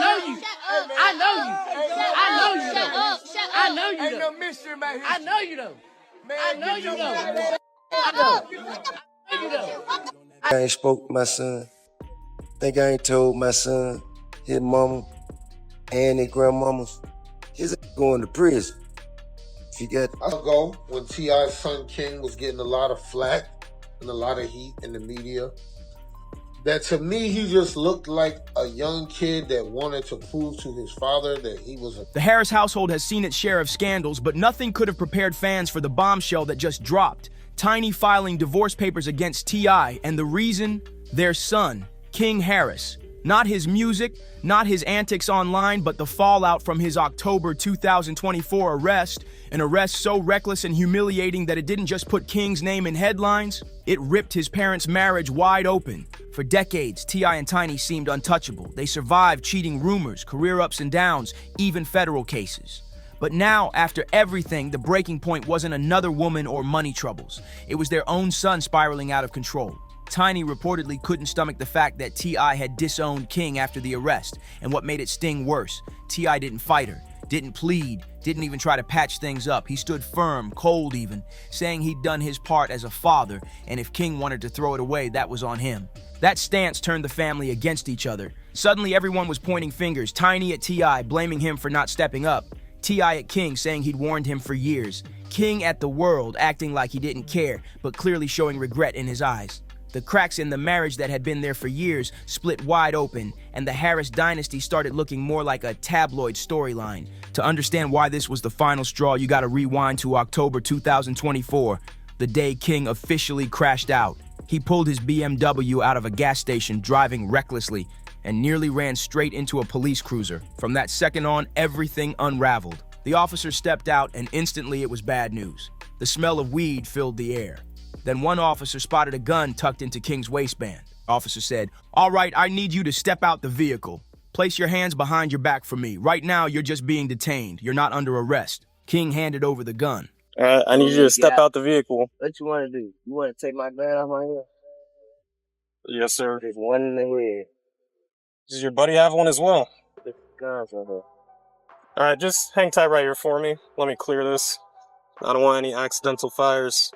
know you. I know you. I know you though. I know you Ain't no mystery about here. I know you though. I know you though. I know you though. I ain't spoke to my son. Think I ain't told my son, his mama, and his grandmamas, his going to prison. If you got ago when T.I.'s son King was getting a lot of flack and a lot of heat in the media, that to me he just looked like a young kid that wanted to prove to his father that he was a... The Harris household has seen its share of scandals, but nothing could have prepared fans for the bombshell that just dropped. Tiny filing divorce papers against T.I., and the reason? Their son, King Harris. Not his music, not his antics online, but the fallout from his October 2024 arrest, an arrest so reckless and humiliating that it didn't just put King's name in headlines, it ripped his parents' marriage wide open. For decades, T.I. and Tiny seemed untouchable. They survived cheating rumors, career ups and downs, even federal cases. But now, after everything, the breaking point wasn't another woman or money troubles. It was their own son spiraling out of control. Tiny reportedly couldn't stomach the fact that T.I. had disowned King after the arrest, and what made it sting worse, T.I. didn't fight her, didn't plead, didn't even try to patch things up. He stood firm, cold even, saying he'd done his part as a father, and if King wanted to throw it away, that was on him. That stance turned the family against each other. Suddenly everyone was pointing fingers, Tiny at T.I., blaming him for not stepping up, T.I. at King, saying he'd warned him for years, King at the world, acting like he didn't care, but clearly showing regret in his eyes. The cracks in the marriage that had been there for years split wide open, and the Harris dynasty started looking more like a tabloid storyline. To understand why this was the final straw, you gotta rewind to October 2024, the day King officially crashed out. He pulled his BMW out of a gas station, driving recklessly, and nearly ran straight into a police cruiser. From that second on, everything unraveled. The officer stepped out, and instantly it was bad news. The smell of weed filled the air. Then one officer spotted a gun tucked into King's waistband. Officer said, "All right, I need you to step out the vehicle. Place your hands behind your back for me. Right now, you're just being detained. You're not under arrest." King handed over the gun. All right, I need you to step out the vehicle. What you want to do? You want to take my gun off my head? Yes, sir. There's one in the head. Does your buddy have one as well? There's guns on here. All right, just hang tight right here for me. Let me clear this. I don't want any accidental fires.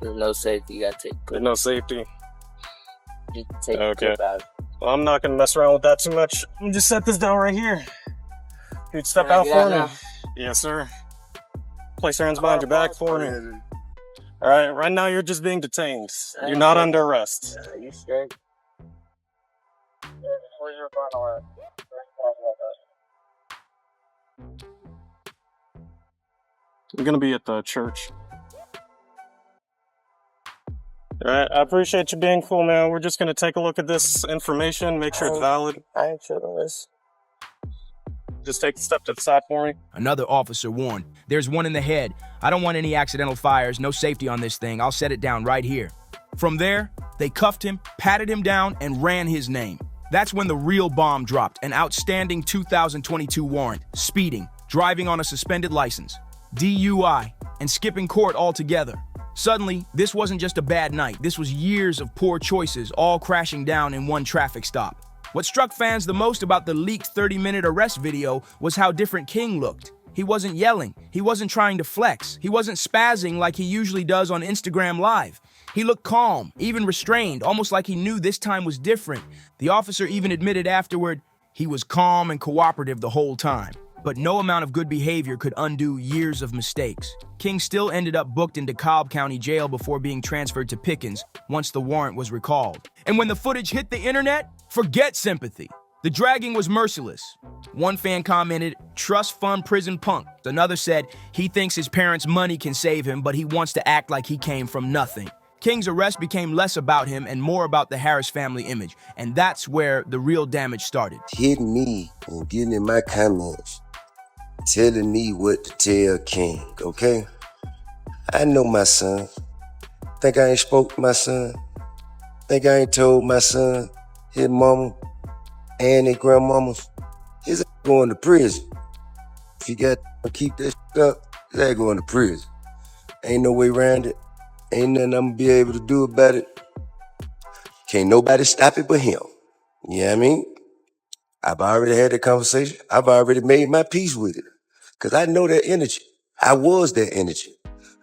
There's no safety. You gotta take. There's no safety. Just take Okay. the clip out. Well, I'm not gonna mess around with that too much. Let me just set this down right here. You'd step Can I out get for out me. now? Yes, sir. Place your hands behind your back for me. All right, right now you're just being detained. You're not under arrest. You straight? Where's your final at? I'm gonna be at the church. All right, I appreciate you being cool, man. We're just gonna take a look at this information, make sure it's valid. I ain't tripping this. Just take a step to the side for me. Another officer warned, "There's one in the head. I don't want any accidental fires, no safety on this thing. I'll set it down right here." From there, they cuffed him, patted him down, and ran his name. That's when the real bomb dropped, an outstanding 2022 warrant, speeding, driving on a suspended license, DUI, and skipping court altogether. Suddenly, this wasn't just a bad night. This was years of poor choices, all crashing down in one traffic stop. What struck fans the most about the leaked 30-minute arrest video was how different King looked. He wasn't yelling. He wasn't trying to flex. He wasn't spazzing like he usually does on Instagram Live. He looked calm, even restrained, almost like he knew this time was different. The officer even admitted afterward he was calm and cooperative the whole time. But no amount of good behavior could undo years of mistakes. King still ended up booked into Cobb County Jail before being transferred to Pickens once the warrant was recalled. And when the footage hit the internet, forget sympathy. The dragging was merciless. One fan commented, "Trust fund prison punk." Another said he thinks his parents' money can save him, but he wants to act like he came from nothing. King's arrest became less about him and more about the Harris family image, and that's where the real damage started. hitting me and getting in my comments, telling me what to tell King, okay? I know my son. Think I ain't spoke to my son? Think I ain't told my son, his mama, and his grandmamas, his going to prison. If you got to keep that up, his ass going to prison. Ain't no way around it. Ain't nothing I'm gonna be able to do about it. Can't nobody stop it but him. You know what I mean? I've already had that conversation. I've already made my peace with it. Because I know that energy. I was that energy.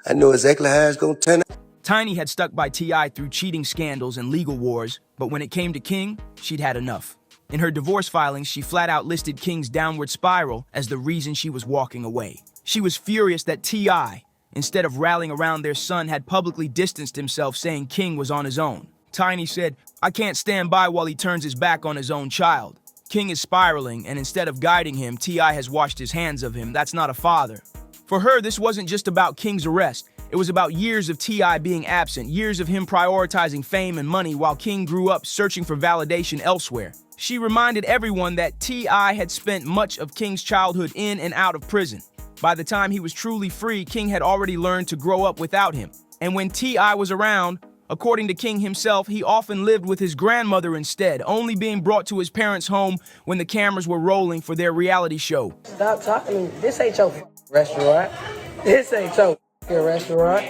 I know exactly how it's going to turn out. Tiny had stuck by T.I. through cheating scandals and legal wars, but when it came to King, she'd had enough. In her divorce filings, she flat out listed King's downward spiral as the reason she was walking away. She was furious that T.I., instead of rallying around their son, had publicly distanced himself, saying King was on his own. Tiny said, "I can't stand by while he turns his back on his own child. King is spiraling, and instead of guiding him, T.I. has washed his hands of him. That's not a father." For her, this wasn't just about King's arrest. It was about years of T.I. being absent, years of him prioritizing fame and money while King grew up searching for validation elsewhere. She reminded everyone that T.I. had spent much of King's childhood in and out of prison. By the time he was truly free, King had already learned to grow up without him. And when T.I. was around, according to King himself, he often lived with his grandmother instead, only being brought to his parents' home when the cameras were rolling for their reality show. Stop talking to me. This ain't your restaurant. This ain't your restaurant.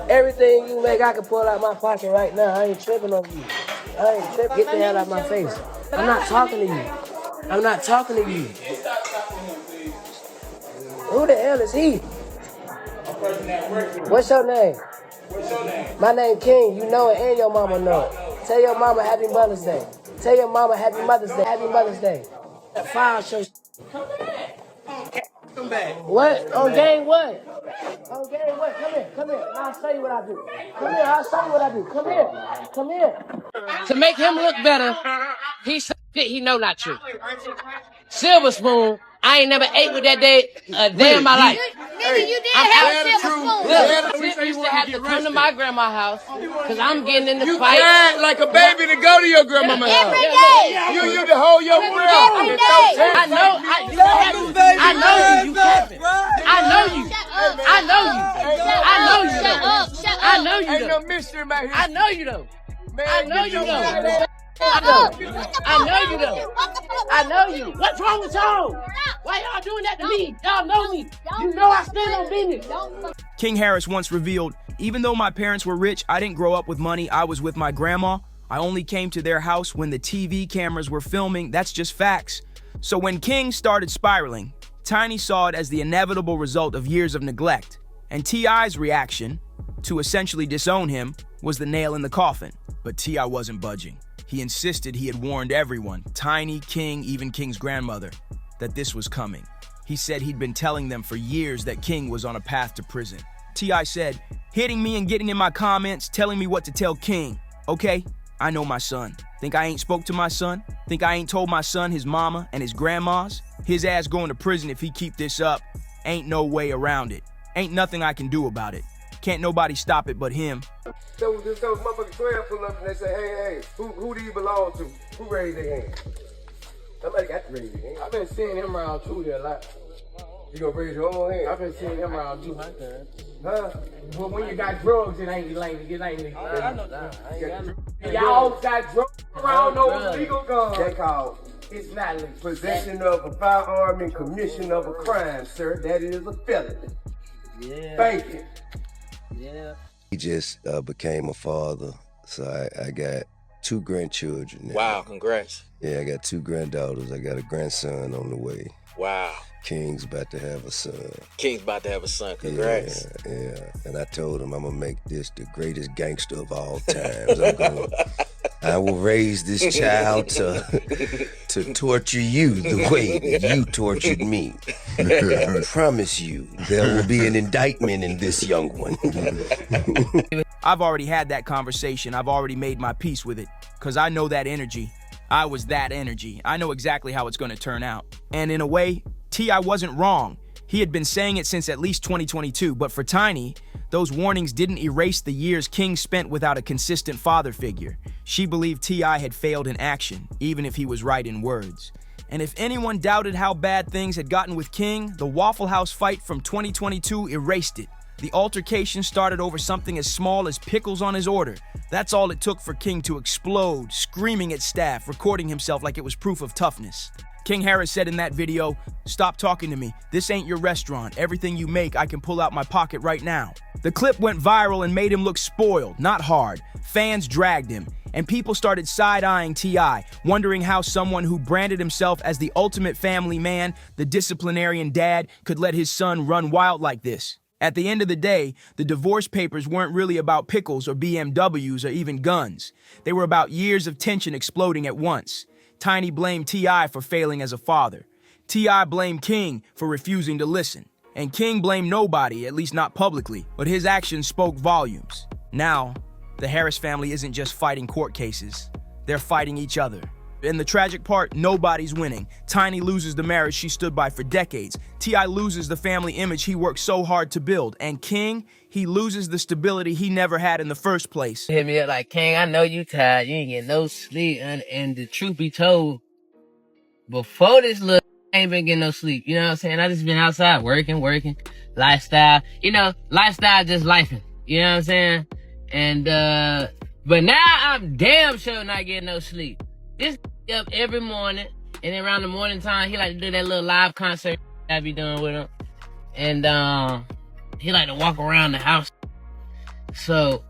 Everything you make, I can pull out my pocket right now. I ain't tripping on you. I ain't tripping. Get the hell out of my face. I'm not talking to you. I'm not talking to you. Who the hell is he? What's your name? My name King. You know it and your mama know it. Tell your mama Happy Mother's Day. Tell your mama Happy Mother's Day. Happy Mother's Day. That file show. What? On game what? On game what? Come here. Come here. I'll show you what I do. Come here. I'll show you what I do. Come here. Come here. To make him look better, he said he know not to. Silver spoon. I ain't never ate with that day a day in my life. Nigga, you did have a silver spoon. Look, used to have to come to my grandma's house because I'm getting in the You fight. cried like a baby to go to your grandmama's house. Every day. You used to hold your breath. Every It's so day. terrible. I know you capping. I know you. I know you. I know you. Shut up. Shut up. I know you Ain't no though. mystery about here. I know you though. Man, I know get you your though. money. Shut up. I know you though. I know you. What's wrong with y'all? Why y'all doing that to me? Y'all know me. You know I stand on business. King Harris once revealed, "Even though my parents were rich, I didn't grow up with money. I was with my grandma. I only came to their house when the TV cameras were filming. That's just facts." So when King started spiraling, Tiny saw it as the inevitable result of years of neglect. And T.I.'s reaction, to essentially disown him, was the nail in the coffin. But T.I. wasn't budging. He insisted he had warned everyone, Tiny, King, even King's grandmother, that this was coming. He said he'd been telling them for years that King was on a path to prison. T.I. said, "Hitting me and getting in my comments, telling me what to tell King. Okay, I know my son. Think I ain't spoke to my son? Think I ain't told my son his mama and his grandmas? His ass going to prison if he keep this up. Ain't no way around it. Ain't nothing I can do about it. Can't nobody stop it but him." So this those motherfucking 12 pull up and they say, hey, who do you belong to? Who raised their hand? Somebody got to raise their hand. I've been seeing him around too here a lot. You gonna raise your own hand? I've been seeing him around too much. Huh? But when you got drugs, it ain't illegal. I know that. Y'all got drugs around those legal guns. That called It's not legal. possession of a firearm and commission of a crime, sir. That is a felony. Yeah. Thank you. Yeah. He just became a father. So I got 2 grandchildren now. Wow, congrats. Yeah, I got 2 granddaughters. I got a grandson on the way. Wow. King's about to have a son. King's about to have a son. Congrats. Yeah. And I told him I'm gonna make this the greatest gangster of all times. I will raise this child to torture you the way that you tortured me. I promise you, there will be an indictment in this young one. I've already had that conversation. I've already made my peace with it. Because I know that energy. I was that energy. I know exactly how it's going to turn out. And in a way, T.I. wasn't wrong. He had been saying it since at least 2022, but for Tiny, those warnings didn't erase the years King spent without a consistent father figure. She believed T.I. had failed in action, even if he was right in words. And if anyone doubted how bad things had gotten with King, the Waffle House fight from 2022 erased it. The altercation started over something as small as pickles on his order. That's all it took for King to explode, screaming at staff, recording himself like it was proof of toughness. King Harris said in that video, "Stop talking to me. This ain't your restaurant. Everything you make, I can pull out my pocket right now." The clip went viral and made him look spoiled, not hard. Fans dragged him, and people started side-eyeing T.I., wondering how someone who branded himself as the ultimate family man, the disciplinarian dad, could let his son run wild like this. At the end of the day, the divorce papers weren't really about pickles or BMWs or even guns. They were about years of tension exploding at once. Tiny blamed T.I. for failing as a father. T.I. blamed King for refusing to listen. And King blamed nobody, at least not publicly, but his actions spoke volumes. Now, the Harris family isn't just fighting court cases. They're fighting each other. And the tragic part, nobody's winning. Tiny loses the marriage she stood by for decades. T.I. loses the family image he worked so hard to build. And King, he loses the stability he never had in the first place. Hit me up like, King, I know you tired. You ain't getting no sleep. And the truth be told, before this I ain't been getting no sleep. You know what I'm saying? I just been outside working. Lifestyle. You know, lifestyle just lifing. You know what I'm saying? And, but now I'm damn sure not getting no sleep. This up every morning, and then around the morning time, he like to do that little live concert I be doing with him. And he like to walk around the house. So,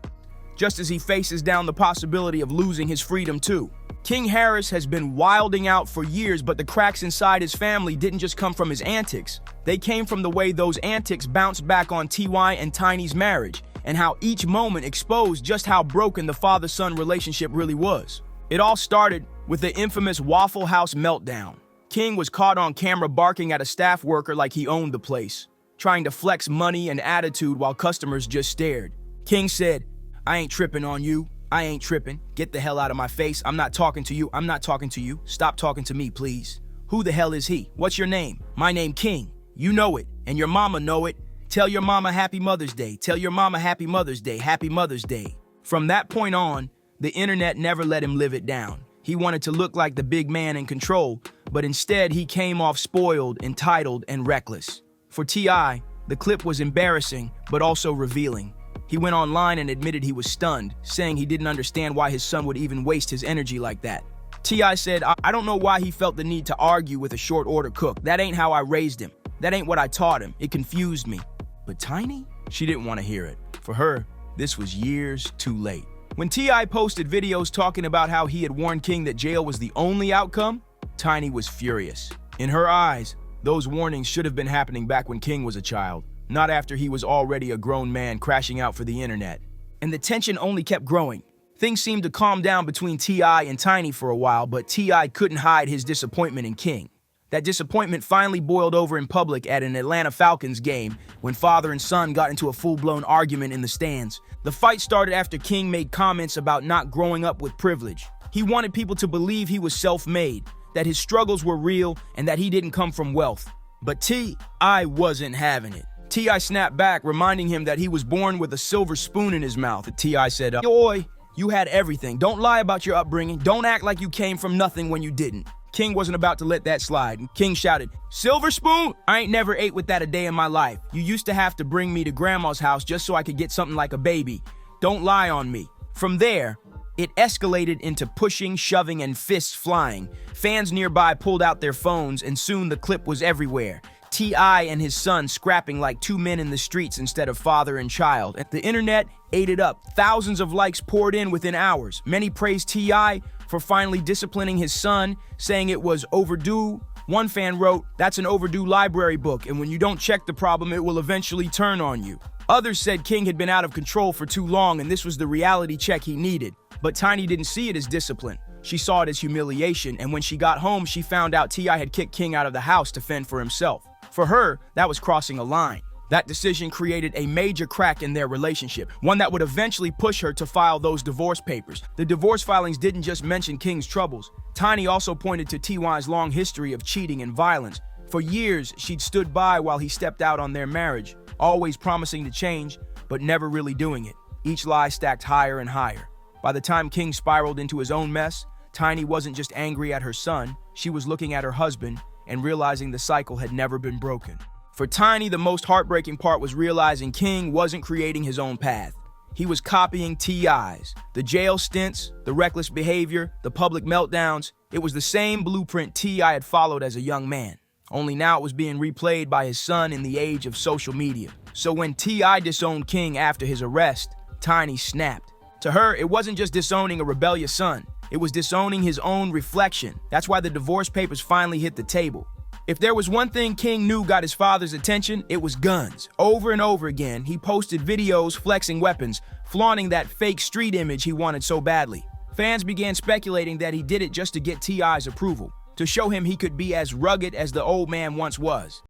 just as he faces down the possibility of losing his freedom too. King Harris has been wilding out for years, but the cracks inside his family didn't just come from his antics. They came from the way those antics bounced back on T.Y. and Tiny's marriage, and how each moment exposed just how broken the father-son relationship really was. It all started with the infamous Waffle House meltdown. King was caught on camera barking at a staff worker like he owned the place, trying to flex money and attitude while customers just stared. King said, "I ain't tripping on you. I ain't tripping. Get the hell out of my face. I'm not talking to you. I'm not talking to you. Stop talking to me, please. Who the hell is he? What's your name? My name King. You know it, and your mama know it. Tell your mama Happy Mother's Day. Tell your mama Happy Mother's Day. Happy Mother's Day." From that point on, the internet never let him live it down. He wanted to look like the big man in control, but instead he came off spoiled, entitled, and reckless. For T.I., the clip was embarrassing, but also revealing. He went online and admitted he was stunned, saying he didn't understand why his son would even waste his energy like that. T.I. said, I don't know why he felt the need to argue with a short order cook. That ain't how I raised him. That ain't what I taught him. It confused me. But Tiny? She didn't want to hear it. For her, this was years too late. When T.I. posted videos talking about how he had warned King that jail was the only outcome, Tiny was furious. In her eyes, those warnings should have been happening back when King was a child, not after he was already a grown man crashing out for the internet. And the tension only kept growing. Things seemed to calm down between T.I. and Tiny for a while, but T.I. couldn't hide his disappointment in King. That disappointment finally boiled over in public at an Atlanta Falcons game when father and son got into a full-blown argument in the stands. The fight started after King made comments about not growing up with privilege. He wanted people to believe he was self-made, that his struggles were real, and that he didn't come from wealth. But T.I. wasn't having it. T.I. snapped back, reminding him that he was born with a silver spoon in his mouth. T.I. said, "Boy, you had everything. Don't lie about your upbringing. Don't act like you came from nothing when you didn't." King wasn't about to let that slide. King shouted, "Silver spoon? I ain't never ate with that a day in my life. You used to have to bring me to grandma's house just so I could get something like a baby. Don't lie on me." From there, it escalated into pushing, shoving, and fists flying. Fans nearby pulled out their phones, and soon the clip was everywhere. T.I. and his son scrapping like two men in the streets instead of father and child. The internet ate it up. Thousands of likes poured in within hours. Many praised T.I. for finally disciplining his son, saying it was overdue. One fan wrote, "That's an overdue library book, and when you don't check the problem, it will eventually turn on you." Others said King had been out of control for too long, and this was the reality check he needed. But Tiny didn't see it as discipline. She saw it as humiliation, and when she got home, she found out T.I. had kicked King out of the house to fend for himself. For her, that was crossing a line. That decision created a major crack in their relationship, one that would eventually push her to file those divorce papers. The divorce filings didn't just mention King's troubles. Tiny also pointed to T.Y.'s long history of cheating and violence. For years, she'd stood by while he stepped out on their marriage, always promising to change, but never really doing it. Each lie stacked higher and higher. By the time King spiraled into his own mess, Tiny wasn't just angry at her son, she was looking at her husband and realizing the cycle had never been broken. For Tiny, the most heartbreaking part was realizing King wasn't creating his own path. He was copying T.I.'s. The jail stints, the reckless behavior, the public meltdowns, It was the same blueprint T.I. had followed as a young man, only now it was being replayed by his son in the age of social media. So when T.I. disowned King after his arrest, Tiny snapped. To her, it wasn't just disowning a rebellious son, it was disowning his own reflection. That's why the divorce papers finally hit the table. If there was one thing King knew got his father's attention, it was guns. Over and over again, he posted videos flexing weapons, flaunting that fake street image he wanted so badly. Fans began speculating that he did it just to get T.I.'s approval, to show him he could be as rugged as the old man once was.